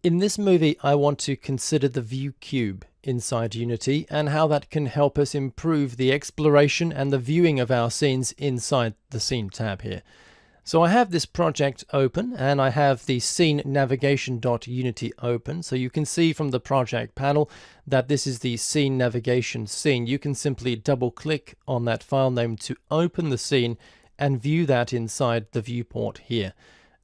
In this movie, I want to consider the view cube inside Unity and how that can help us improve the exploration and the viewing of our scenes inside the Scene tab here. So I have this project open and I have the scene navigation.unity open. So you can see from the project panel that this is the scene navigation scene. You can simply double click on that file name to open the scene and view that inside the viewport here.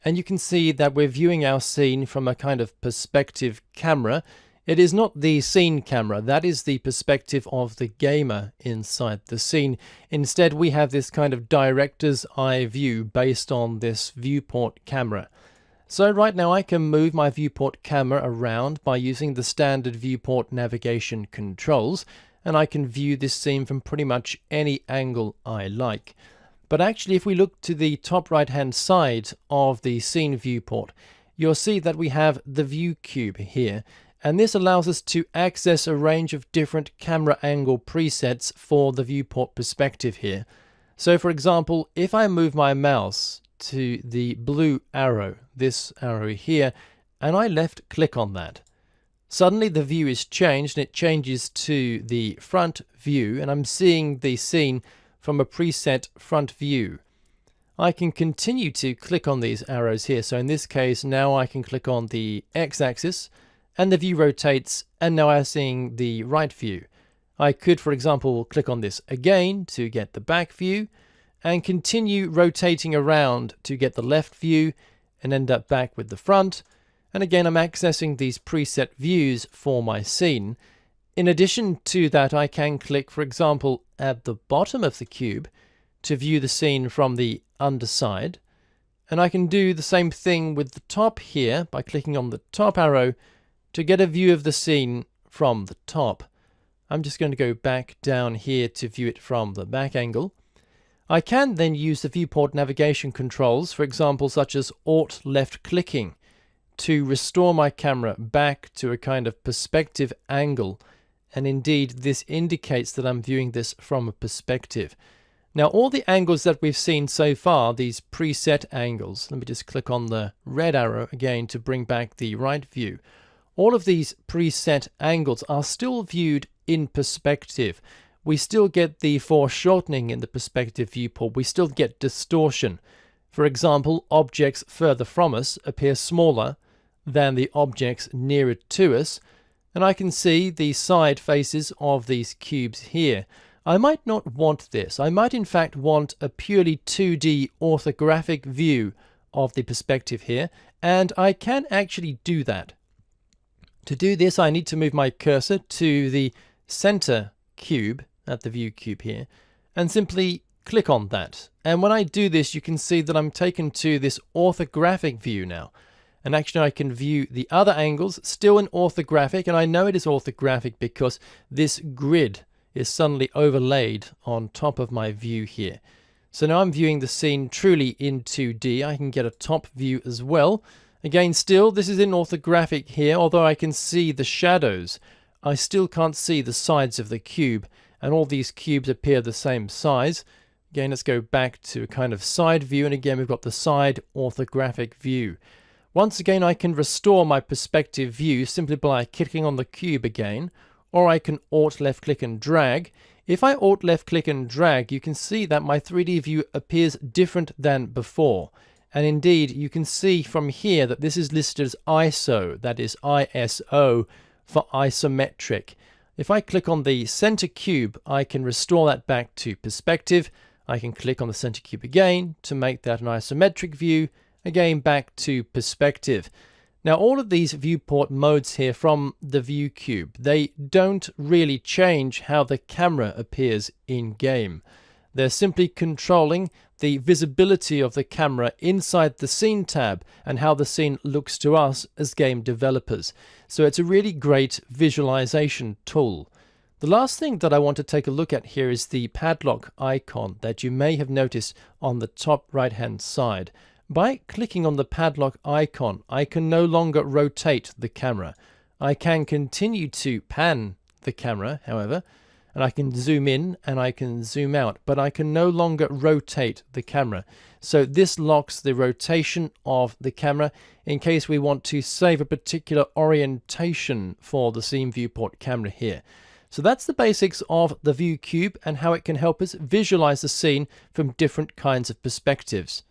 And you can see that we're viewing our scene from a kind of perspective camera. It is not the scene camera, that is the perspective of the gamer inside the scene. Instead, we have this kind of director's eye view based on this viewport camera. So right now I can move my viewport camera around by using the standard viewport navigation controls, and I can view this scene from pretty much any angle I like. But actually, if we look to the top right hand side of the scene viewport, you'll see that we have the view cube here. And this allows us to access a range of different camera angle presets for the viewport perspective here. So for example, if I move my mouse to the blue arrow, this arrow here, and I left click on that, suddenly the view is changed and it changes to the front view, and I'm seeing the scene from a preset front view. I can continue to click on these arrows here. So in this case, now I can click on the x-axis and the view rotates, and now I'm seeing the right view. I could, for example, click on this again to get the back view and continue rotating around to get the left view and end up back with the front. And again, I'm accessing these preset views for my scene. In addition to that, I can click, for example, at the bottom of the cube to view the scene from the underside. And I can do the same thing with the top here by clicking on the top arrow to get a view of the scene from the top. I'm just going to go back down here to view it from the back angle. I can then use the viewport navigation controls, for example, such as Alt left clicking, to restore my camera back to a kind of perspective angle. And indeed, this indicates that I'm viewing this from a perspective. Now, all the angles that we've seen so far, these preset angles, let me just click on the red arrow again to bring back the right view. All of these preset angles are still viewed in perspective. We still get the foreshortening in the perspective viewport. We still get distortion. For example, objects further from us appear smaller than the objects nearer to us. And I can see the side faces of these cubes here. I might not want this. I might in fact want a purely 2D orthographic view of the perspective here. And I can actually do that. To do this, I need to move my cursor to the center cube at the view cube here and simply click on that. And when I do this, you can see that I'm taken to this orthographic view now. And actually, I can view the other angles still in orthographic. And I know it is orthographic because this grid is suddenly overlaid on top of my view here. So now I'm viewing the scene truly in 2D. I can get a top view as well. Again, still, this is in orthographic here, although I can see the shadows. I still can't see the sides of the cube, and all these cubes appear the same size. Again, let's go back to a kind of side view, and again, we've got the side orthographic view. Once again, I can restore my perspective view simply by clicking on the cube again, or I can Alt left click and drag. If I Alt left click and drag, you can see that my 3D view appears different than before. And indeed, you can see from here that this is listed as ISO, that is ISO for isometric. If I click on the center cube, I can restore that back to perspective. I can click on the center cube again to make that an isometric view, again back to perspective. Now, all of these viewport modes here from the view cube, they don't really change how the camera appears in game. They're simply controlling the visibility of the camera inside the scene tab and how the scene looks to us as game developers. So it's a really great visualization tool. The last thing that I want to take a look at here is the padlock icon that you may have noticed on the top right hand side. By clicking on the padlock icon, I can no longer rotate the camera. I can continue to pan the camera, however, and I can zoom in and I can zoom out, but I can no longer rotate the camera. So this locks the rotation of the camera in case we want to save a particular orientation for the scene viewport camera here. So that's the basics of the View Cube and how it can help us visualize the scene from different kinds of perspectives.